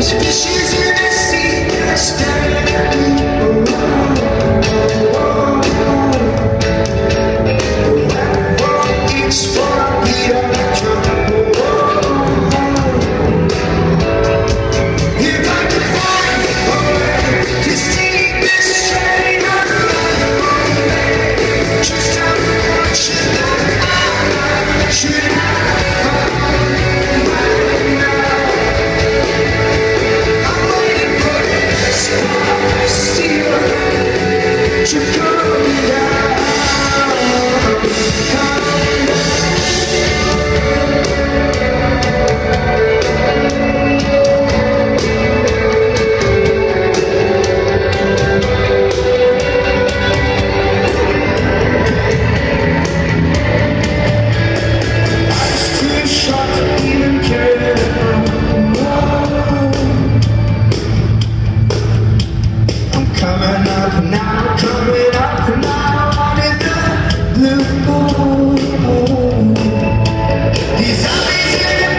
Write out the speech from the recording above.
Suspicious in the sea, staring. It's for the electron. If I could find a way to steal this train of life, just how much should I find right now? I'm waiting for this steal to come down. Too short to even care. I'm coming up now, coming up now in the blue. These eyes in the